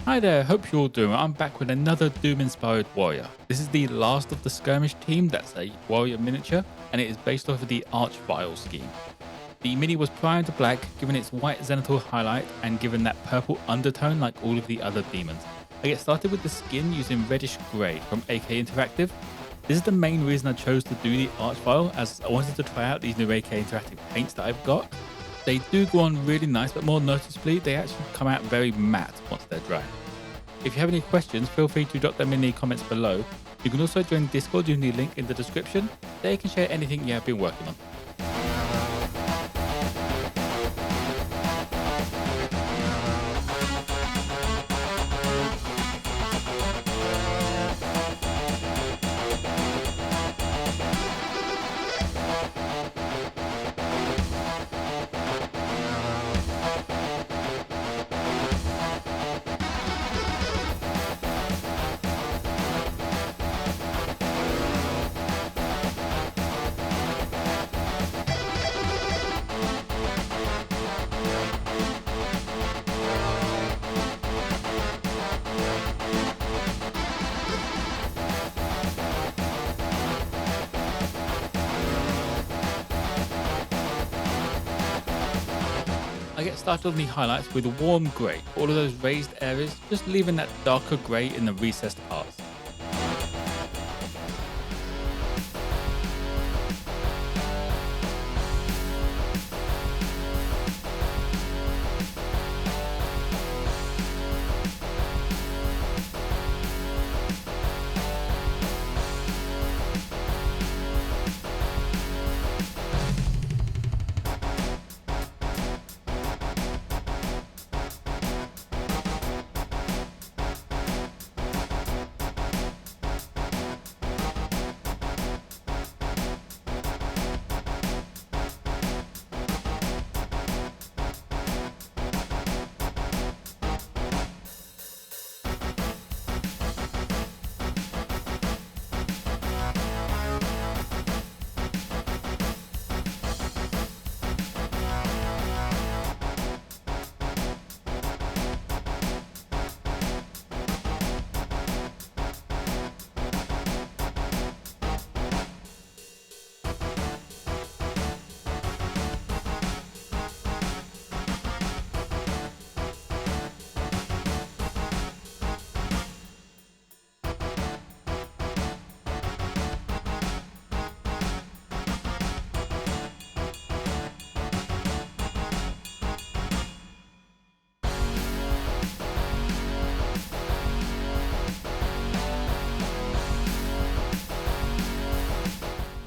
Hi there, hope you're all doing well. I'm back with another Doom-inspired warrior. This is the last of the skirmish team, that's a warrior miniature, and it is based off of the Archvile scheme. The mini was primed to black, given its white zenithal highlight and given that purple undertone like all of the other demons. I get started with the skin using reddish grey from AK Interactive. This is the main reason I chose to do the Archvile, as I wanted to try out these new AK Interactive paints that I've got. They do go on really nice, but more noticeably, they actually come out very matte once they're dry. If you have any questions, feel free to drop them in the comments below. You can also join Discord using the link in the description. There you can share anything you have been working on. I get started on the highlights with warm grey, all of those raised areas, just leaving that darker grey in the recessed parts.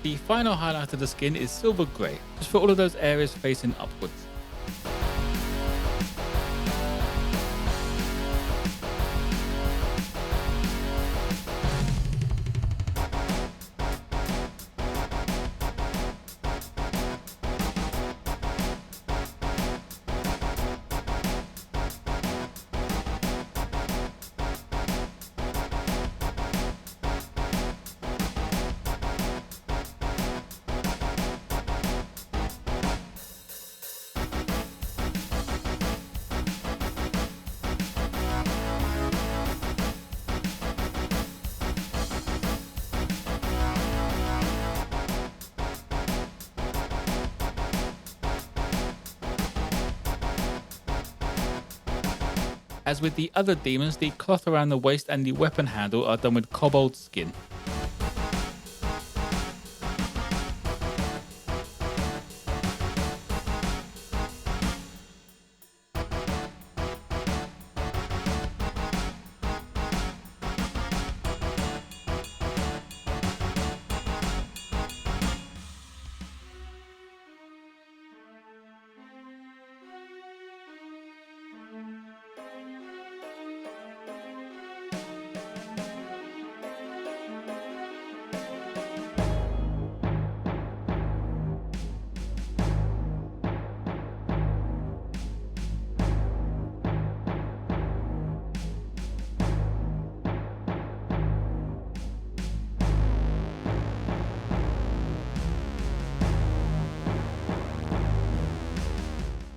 The final highlight of the skin is silver grey, just for all of those areas facing upwards. As with the other demons, the cloth around the waist and the weapon handle are done with cobalt skin.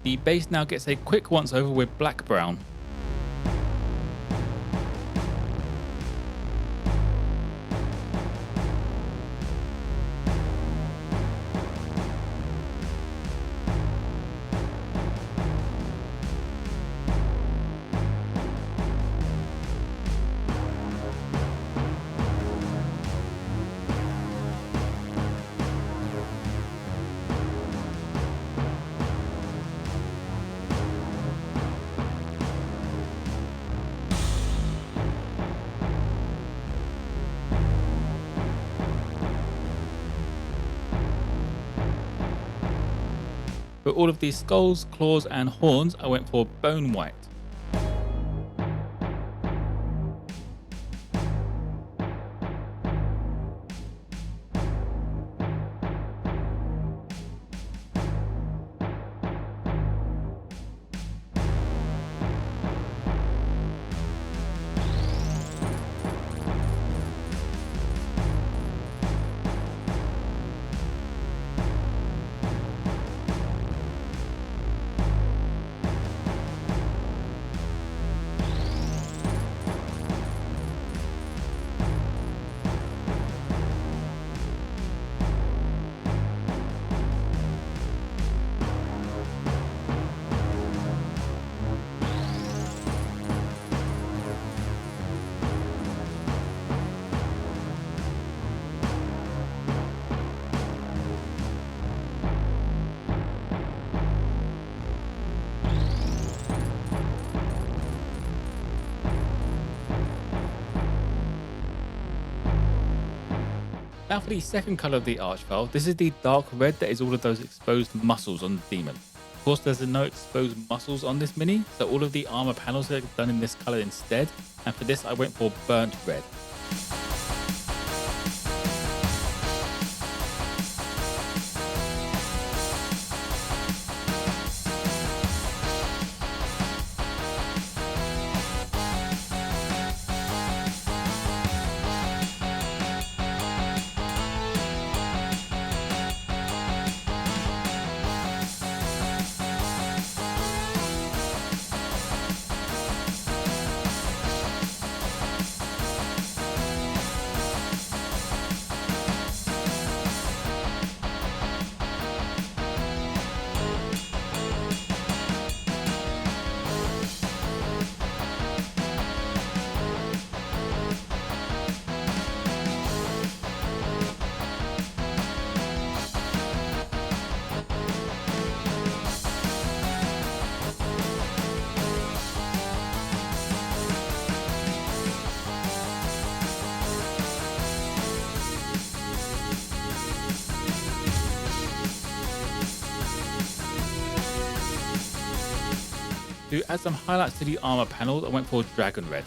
The base now gets a quick once over with black brown. all of these skulls, claws and horns, I went for bone white. Now for the second colour of the archvile, this is the dark red that is all of those exposed muscles on the demon. Of course there's no exposed muscles on this mini, so all of the armour panels are done in this colour instead, and for this I went for burnt red. To add some highlights to the armour panels, I went for dragon red.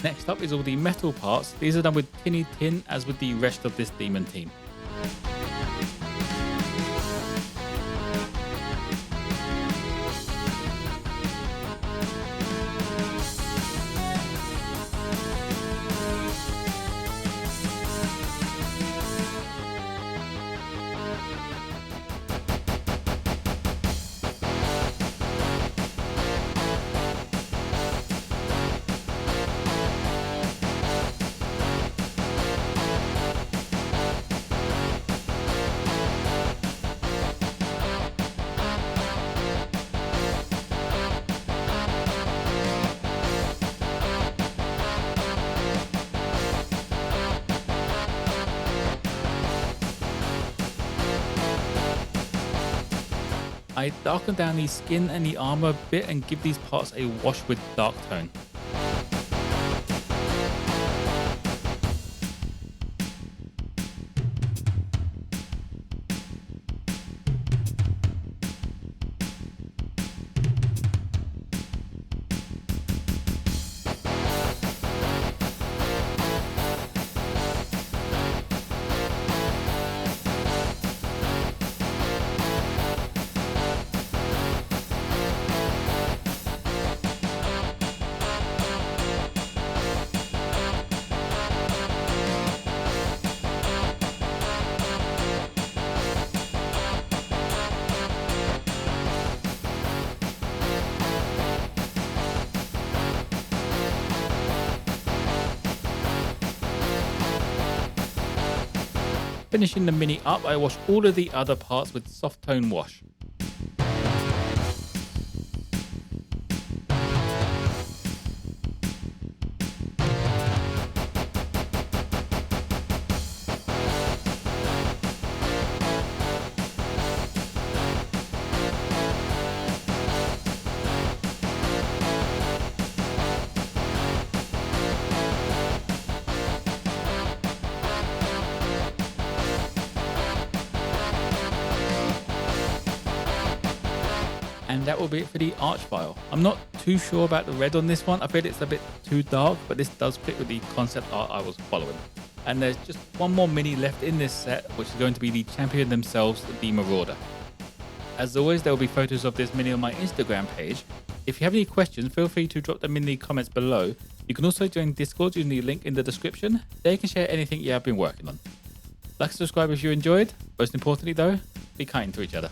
Next up is all the metal parts. These are done with tinny tin as with the rest of this demon team. I darken down the skin and the armor a bit and give these parts a wash with dark tone. Finishing the mini up, I wash all of the other parts with soft tone wash. And that will be it for the arch file. I'm not too sure about the red on this one. I feel it's a bit too dark, but this does fit with the concept art I was following. And there's just one more mini left in this set, which is going to be the champion themselves, the Marauder. As always, there will be photos of this mini on my Instagram page. If you have any questions, feel free to drop them in the comments below. You can also join Discord using the link in the description. There you can share anything you have been working on. Like and subscribe if you enjoyed. Most importantly though, be kind to each other.